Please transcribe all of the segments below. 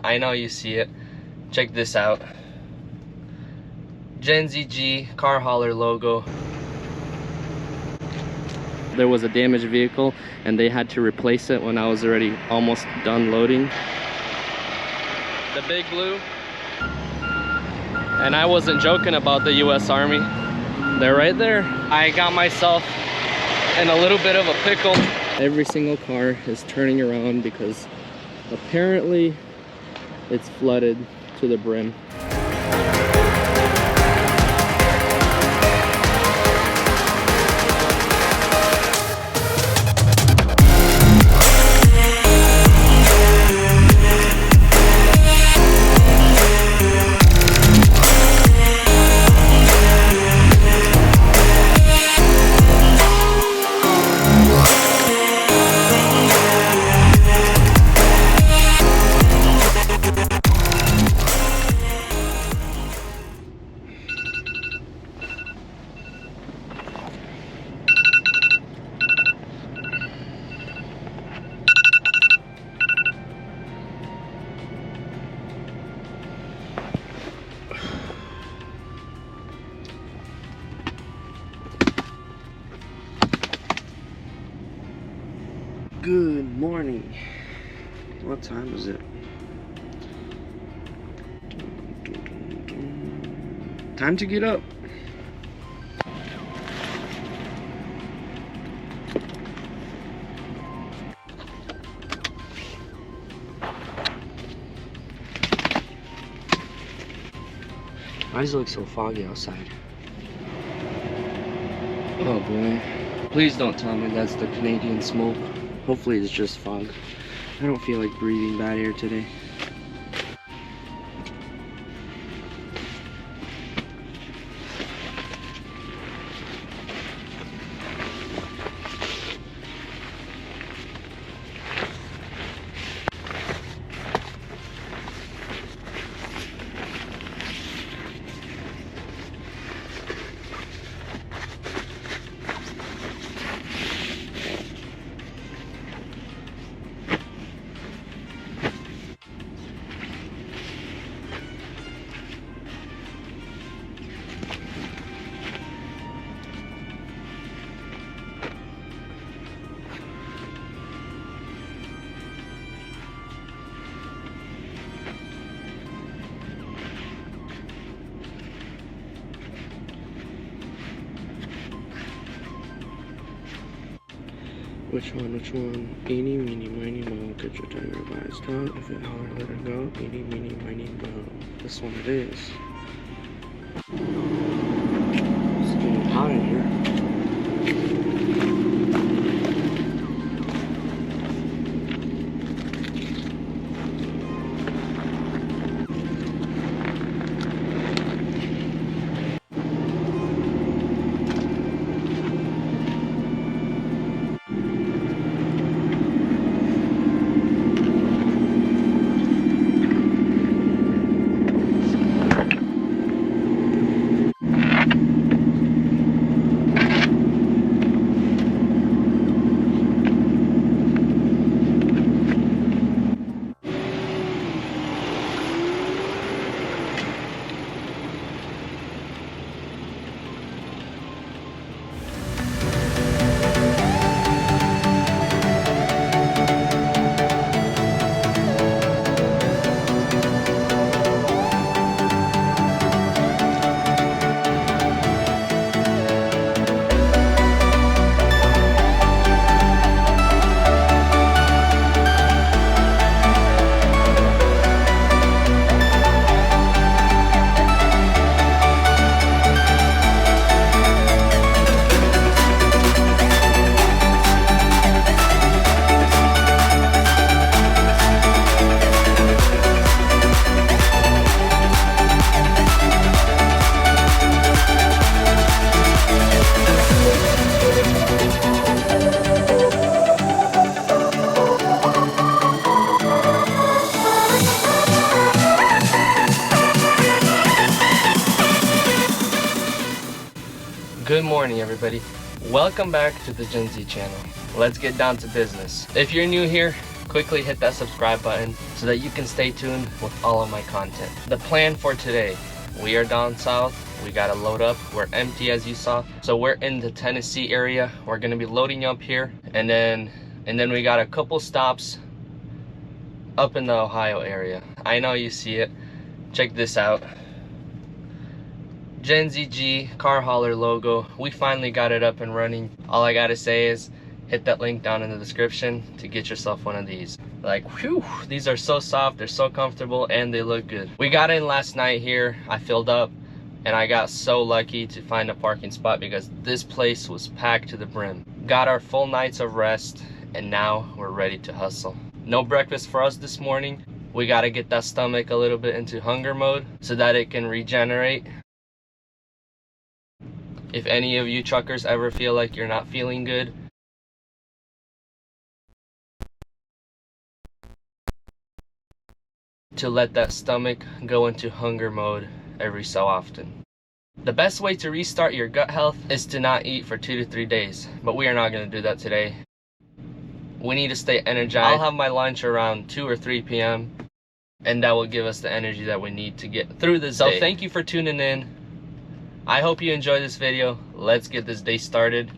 I know you see it. Check this out. Gen ZG Carhauler logo. There was a damaged vehicle and they had to replace it when I was already almost done loading. The big blue. And I wasn't joking about the US Army. They're right there. I got myself in a little bit of a pickle. Every single car is turning around because apparently it's flooded to the brim. Good morning. What time is it? Time to get up. Why does it look so foggy outside? Oh boy. Please don't tell me that's the Canadian smoke. Hopefully it's just fog. I don't feel like breathing bad air today. Which one? Eeny, meeny, miny, moe. Get your tiger by its tongue. If it holler, let her go. Eeny, meeny, miny, moe. This one it is. It's getting hot in here. Good morning, everybody. Welcome back to the Gen Z channel. Let's get down to business. If you're new here, quickly hit that subscribe button so that you can stay tuned with all of my content. The plan for today, we are down south, we gotta load up, we're empty as you saw. So we're in the Tennessee area, we're gonna be loading up here, and then we got a couple stops up in the Ohio area. I know you see it, check this out. Gen ZG Carhauler logo, we finally got it up and running. All I gotta say is hit that link down in the description to get yourself one of these. Like, whew, these are so soft, they're so comfortable, and they look good. We got in last night here, I filled up, and I got so lucky to find a parking spot because this place was packed to the brim. Got our full nights of rest, and now we're ready to hustle. No breakfast for us this morning. We gotta get that stomach a little bit into hunger mode so that it can regenerate. If any of you truckers ever feel like you're not feeling good, to let that stomach go into hunger mode every so often. The best way to restart your gut health is to not eat for 2 to 3 days, but we are not going to do that today. We need to stay energized. I'll have my lunch around 2 or 3 p.m. and that will give us the energy that we need to get through this day. So thank you for tuning in. I hope you enjoyed this video. Let's get this day started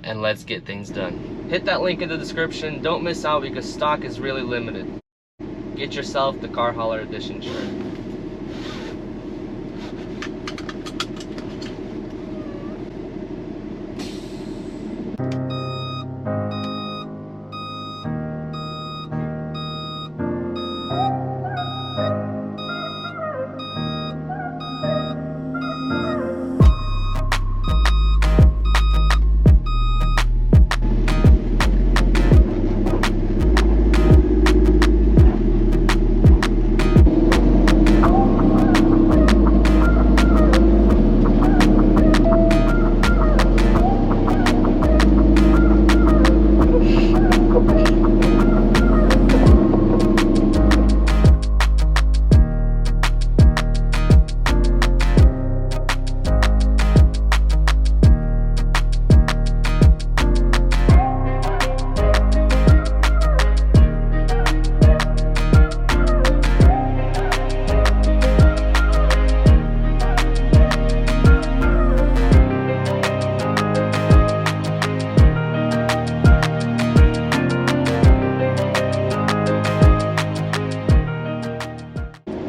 and let's get things done. Hit that link in the description. Don't miss out because stock is really limited. Get yourself the Carhauler edition shirt.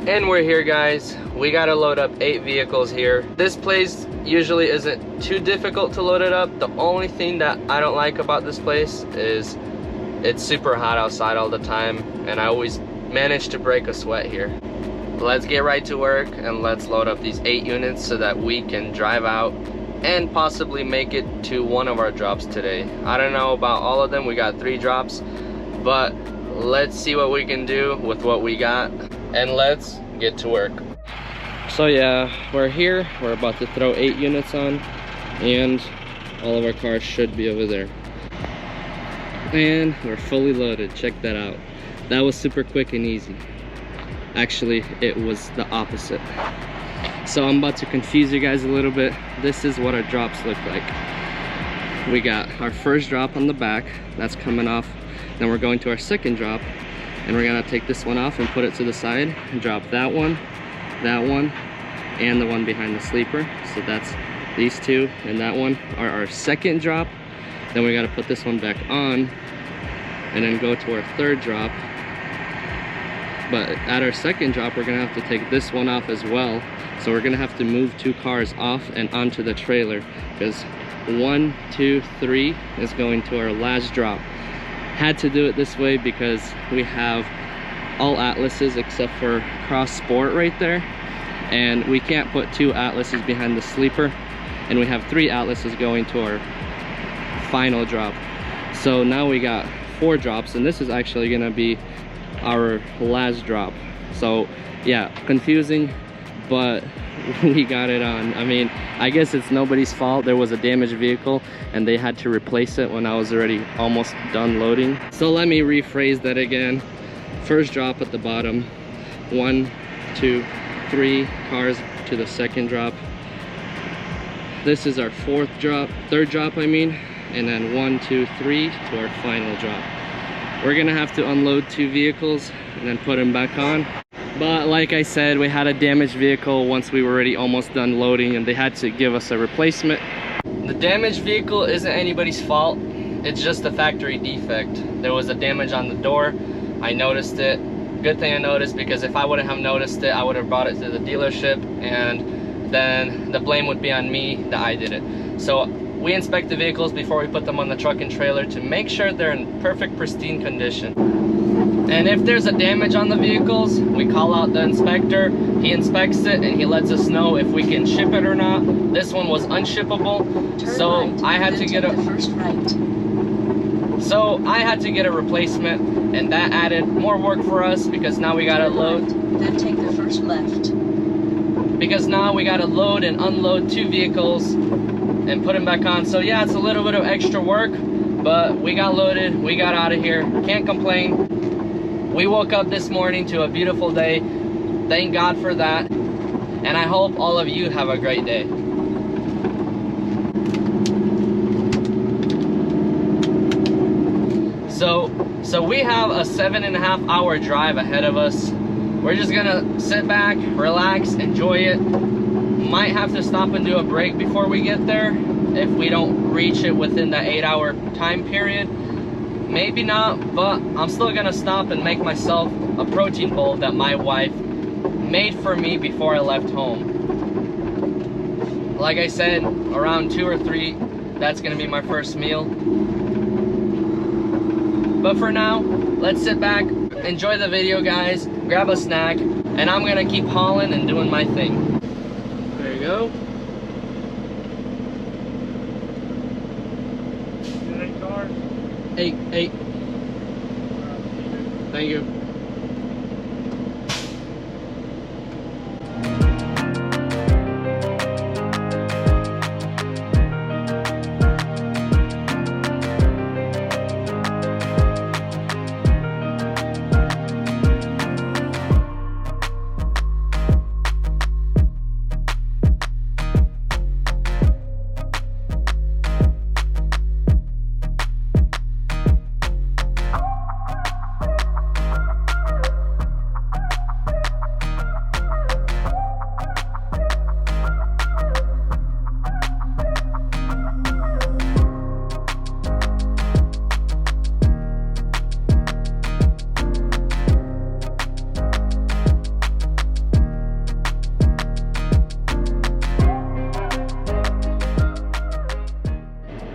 And we're here, guys. We gotta load up 8 vehicles here. This place usually isn't too difficult to load it up. The only thing that I don't like about this place is it's super hot outside all the time, and I always manage to break a sweat here. Let's get right to work and let's load up these 8 units so that we can drive out and possibly make it to one of our drops today. I don't know about all of them. We got 3 drops, but let's see what we can do with what we got, and let's get to work. So yeah, we're here. We're about to throw 8 units on, and all of our cars should be over there. And we're fully loaded. Check that out. That was super quick and easy. Actually, it was the opposite. So I'm about to confuse you guys a little bit. This is what our drops look like. We got our first drop on the back. That's coming off. Then we're going to our second drop, and we're gonna take this one off and put it to the side and drop that one, and the one behind the sleeper. So that's these 2, and that one are our second drop. Then we gotta put this one back on and then go to our third drop. But at our second drop, we're gonna have to take this one off as well. So we're gonna have to move 2 cars off and onto the trailer, because 1, 2, 3 is going to our last drop. Had to do it this way because we have all Atlases except for Cross Sport right there, and we can't put 2 Atlases behind the sleeper, and we have 3 Atlases going to our final drop. So now we got 4 drops, and this is actually gonna be our last drop. So yeah, confusing, but we got it on. I mean, I guess it's nobody's fault. There was a damaged vehicle and they had to replace it when I was already almost done loading. So let me rephrase that again. First drop at the bottom, 1, 2, 3 cars to the second drop. This is our third drop I mean, and then 1, 2, 3 to our final drop. we're gonna have to unload 2 vehicles and then put them back on. But like I said, we had a damaged vehicle once we were already almost done loading, and they had to give us a replacement. The damaged vehicle isn't anybody's fault. It's just a factory defect. There was a damage on the door. I noticed it. Good thing I noticed, because if I wouldn't have noticed it, I would have brought it to the dealership, and then the blame would be on me that I did it. So we inspect the vehicles before we put them on the truck and trailer to make sure they're in perfect, pristine condition. And if there's a damage on the vehicles, we call out the inspector. He inspects it and he lets us know if we can ship it or not. This one was unshippable, so I had to get a replacement, and that added more work for us, because now we gotta load. Then take the first left. Because now we gotta load and unload 2 vehicles and put them back on. So yeah, it's a little bit of extra work, but we got loaded, we got out of here. Can't complain. We woke up this morning to a beautiful day. Thank God for that. And I hope all of you have a great day. So we have a 7.5 hour drive ahead of us. We're just gonna sit back, relax, enjoy it. Might have to stop and do a break before we get there if we don't reach it within the 8-hour time period. Maybe not, but I'm still gonna stop and make myself a protein bowl that my wife made for me before I left home. Like I said, around 2 or 3, that's gonna be my first meal. But for now, let's sit back, enjoy the video, guys, grab a snack, and I'm gonna keep hauling and doing my thing. There you go. Eight. Thank you.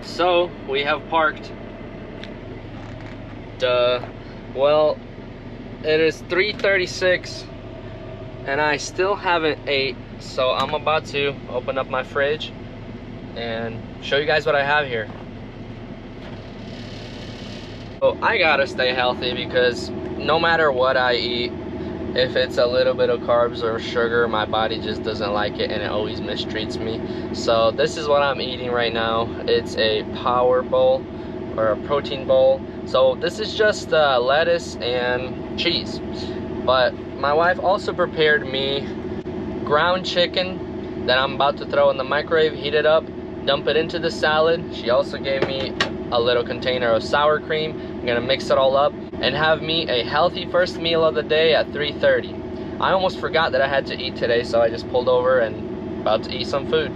So we have parked. Well, it is 3:36 and I still haven't ate, so I'm about to open up my fridge and show you guys what I have here. So I gotta stay healthy, because no matter what I eat, if it's a little bit of carbs or sugar, my body just doesn't like it and it always mistreats me. So this is what I'm eating right now. It's a power bowl, or a protein bowl. So this is just lettuce and cheese. But my wife also prepared me ground chicken that I'm about to throw in the microwave, heat it up, dump it into the salad. She also gave me a little container of sour cream. I'm gonna mix it all up and have me a healthy first meal of the day at 3:30. I almost forgot that I had to eat today, so I just pulled over and about to eat some food.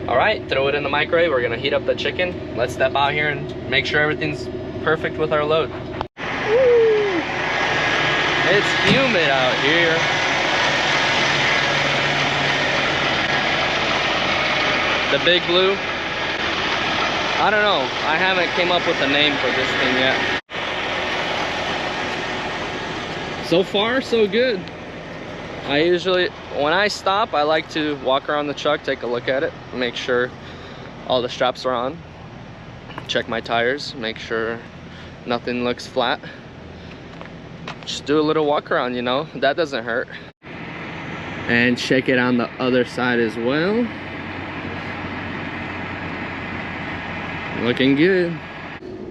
All right, throw it in the microwave. We're gonna heat up the chicken. Let's step out here and make sure everything's perfect with our load. Woo! It's humid out here. The Big Blue. I don't know. I haven't came up with a name for this thing yet. So far, so good. I usually, when I stop, I like to walk around the truck, take a look at it, make sure all the straps are on, check my tires, make sure nothing looks flat. Just do a little walk around, you know, that doesn't hurt. And check it on the other side as well. Looking good.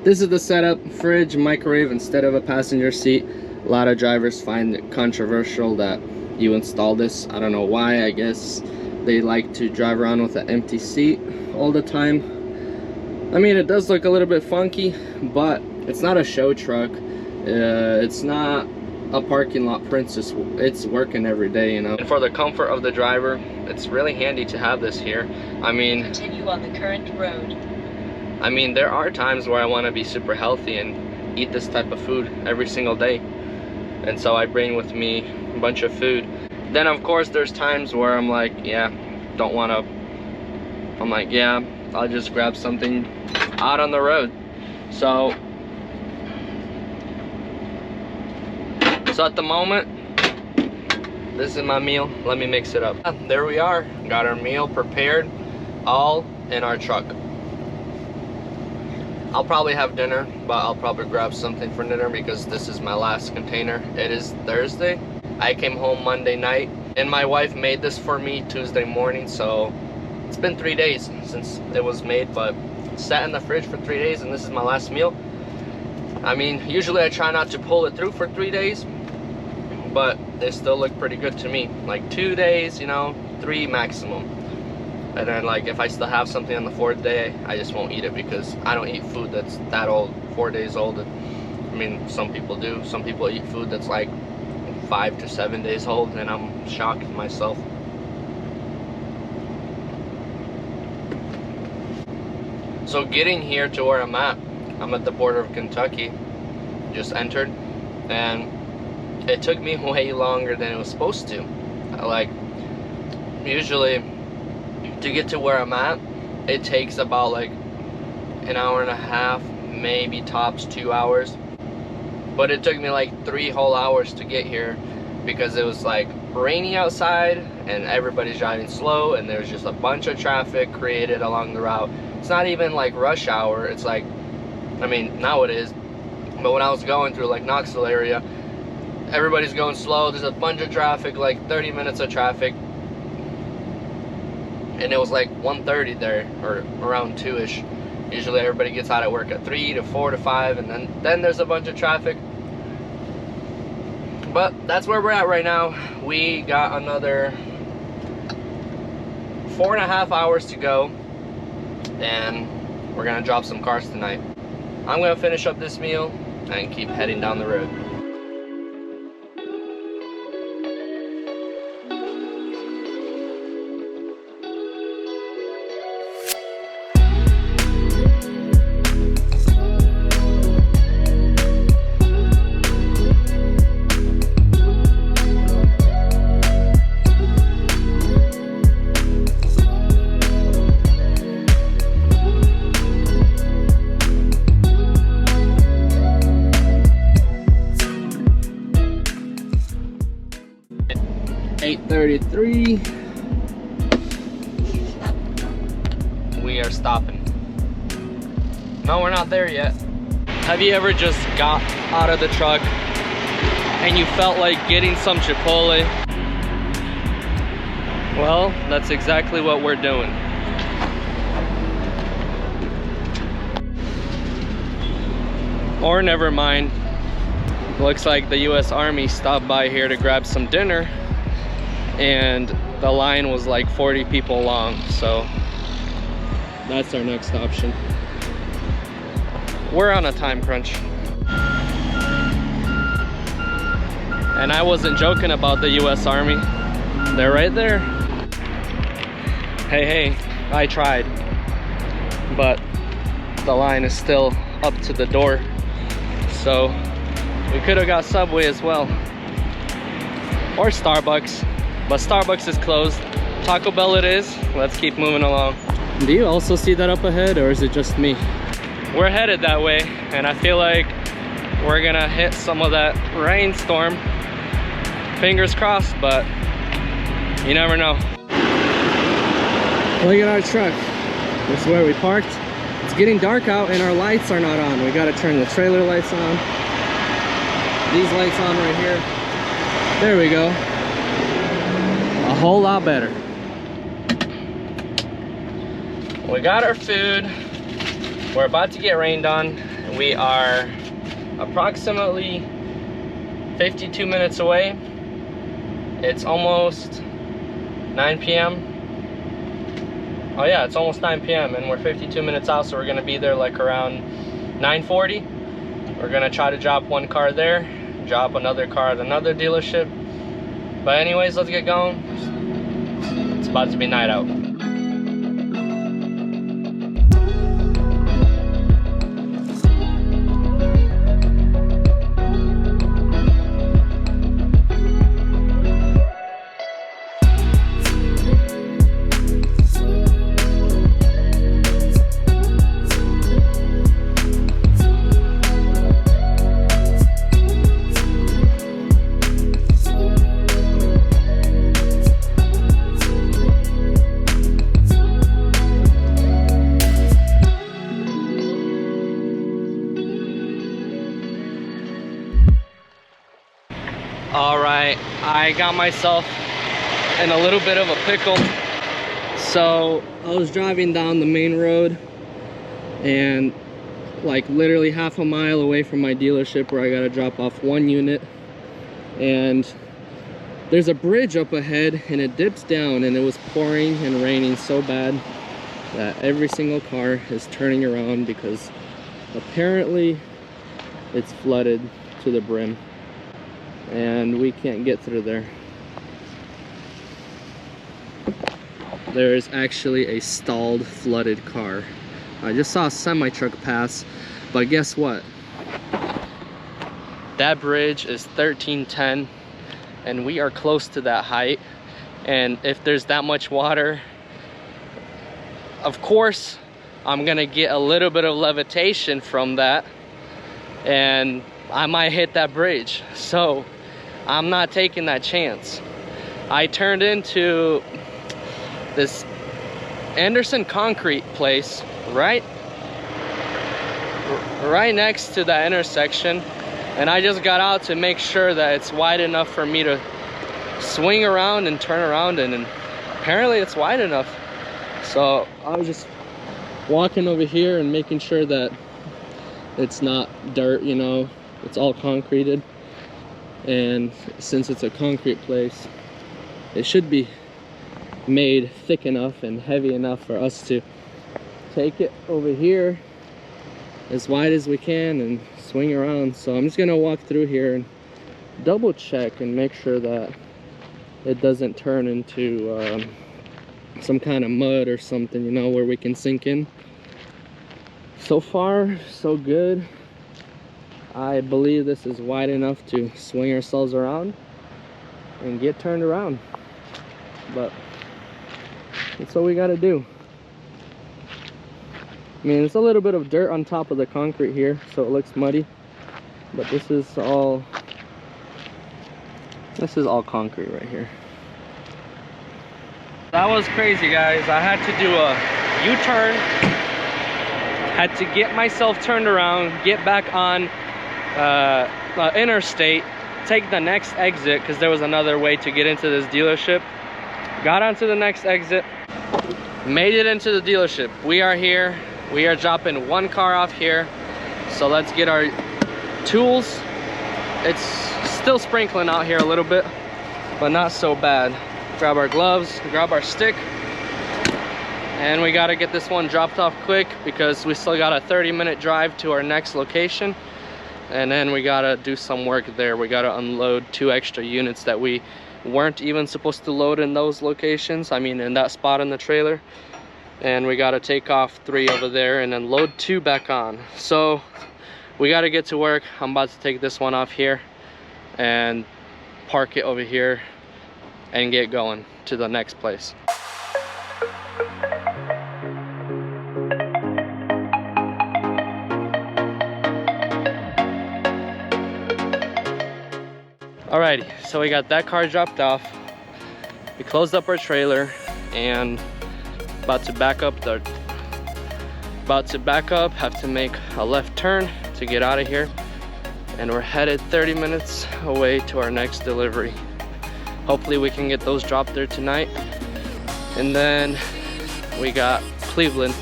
This is the setup: fridge, microwave instead of a passenger seat. A lot of drivers find it controversial that you install this. I don't know why. I guess they like to drive around with an empty seat all the time. I mean, it does look a little bit funky, but it's not a show truck. It's not a parking lot princess. It's working every day, you know. And for the comfort of the driver, it's really handy to have this here. I mean, Continue on the current road. I mean, there are times where I want to be super healthy and eat this type of food every single day. And so I bring with me a bunch of food. Then of course there's times where I'm like, yeah, don't want to. I'm like, yeah, I'll just grab something out on the road. So at the moment, this is my meal. Let me mix it up. There we are. Got our meal prepared, all in our truck. I'll probably have dinner, but I'll probably grab something for dinner because this is my last container. It is Thursday. I came home Monday night, and my wife made this for me Tuesday morning, so it's been 3 days since it was made, but sat in the fridge for 3 days, and this is my last meal. I mean, usually I try not to pull it through for 3 days, but they still look pretty good to me. Like 2 days, you know, 3 maximum. And then like if I still have something on the 4th day, I just won't eat it because I don't eat food that's that old, 4 days old. I mean, some people do. Some people eat food that's like 5 to 7 days old, and I'm shocked myself. So getting here to where I'm at the border of Kentucky, just entered, and it took me way longer than it was supposed to. Like, usually to get to where I'm at, it takes about like an hour and a half, maybe tops 2 hours. But it took me like 3 whole hours to get here because it was like rainy outside and everybody's driving slow, and there's just a bunch of traffic created along the route. It's not even like rush hour. It's like, I mean, now it is, but when I was going through like Knoxville area, everybody's going slow. There's a bunch of traffic, like 30 minutes of traffic. And it was like 1:30 there, or around 2-ish. Usually everybody gets out at work at 3 to 4 to 5, and then there's a bunch of traffic. But that's where we're at right now. We got another 4.5 hours to go, and we're gonna drop some cars tonight. I'm gonna finish up this meal and keep heading down the road. We are stopping. No, we're not there yet. Have you ever just got out of the truck and you felt like getting some Chipotle? Well, that's exactly what we're doing. Or never mind. Looks like the US Army stopped by here to grab some dinner, and the line was like 40 people long, so that's our next option. We're on a time crunch. And I wasn't joking about the US Army. They're right there. Hey, I tried, but the line is still up to the door, so we could have got Subway as well, or Starbucks. But Starbucks is closed. Taco Bell it is. Let's keep moving along. Do you also see that up ahead, or is it just me? We're headed that way, and I feel like we're gonna hit some of that rainstorm. Fingers crossed, but you never know. Look at our truck. This is where we parked. It's getting dark out and our lights are not on. We gotta turn the trailer lights on. These lights on right here. There we go. A whole lot better. We got our food. We're about to get rained on. We are approximately 52 minutes away. It's almost 9 p.m. Oh yeah, it's almost 9 p.m. and we're 52 minutes out, so we're gonna be there like around 9:40. We're gonna try to drop one car there, drop another car at another dealership. But anyways, let's get going. It's about to be night out. All right, I got myself in a little bit of a pickle. So I was driving down the main road and like literally half a mile away from my dealership where I gotta drop off one unit, and there's a bridge up ahead and it dips down, and it was pouring and raining so bad that every single car is turning around because apparently it's flooded to the brim and we can't get through there. There is actually a stalled, flooded car. I just saw a semi-truck pass, but guess what? That bridge is 1310 and we are close to that height, and if there's that much water, of course I'm gonna get a little bit of levitation from that and I might hit that bridge. So I'm not taking that chance. I turned into this Anderson concrete place right next to that intersection, and I just got out to make sure that it's wide enough for me to swing around and turn around in, and apparently it's wide enough. So I was just walking over here and making sure that it's not dirt, you know, it's all concreted. And since it's a concrete place, it should be made thick enough and heavy enough for us to take it over here as wide as we can and swing around. So I'm just gonna walk through here and double check and make sure that it doesn't turn into some kind of mud or something, you know, where we can sink in. So far, so good. I believe this is wide enough to swing ourselves around and get turned around, but that's what we got to do. I mean, it's a little bit of dirt on top of the concrete here, so it looks muddy, but this is all concrete right here. That was crazy, guys. I had to do a U-turn, had to get myself turned around, get back on interstate, take the next exit because there was another way to get into this dealership. Got onto the next exit, made it into the dealership. We are here. We are dropping one car off here, so let's get our tools. It's still sprinkling out here a little bit, but not so bad. Grab our gloves, grab our stick, and we got to get this one dropped off quick because we still got a 30-minute drive to our next location. And then we gotta do some work there. We gotta unload 2 extra units that we weren't even supposed to load in those locations. I mean, in that spot in the trailer. And we gotta take off 3 over there and then load 2 back on. So we gotta get to work. I'm about to take this one off here and park it over here and get going to the next place. Alrighty, so we got that car dropped off. We closed up our trailer and about to back up, have to make a left turn to get out of here. And we're headed 30 minutes away to our next delivery. Hopefully we can get those dropped there tonight. And then we got Cleveland.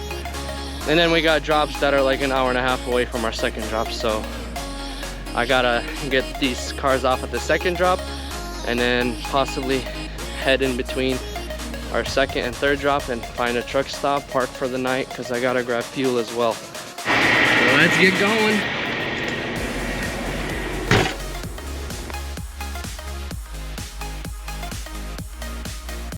And then we got drops that are like an hour and a half away from our second drop. So I gotta get these cars off at the second drop and then possibly head in between our second and third drop and find a truck stop, park for the night, because I gotta grab fuel as well. Let's get going.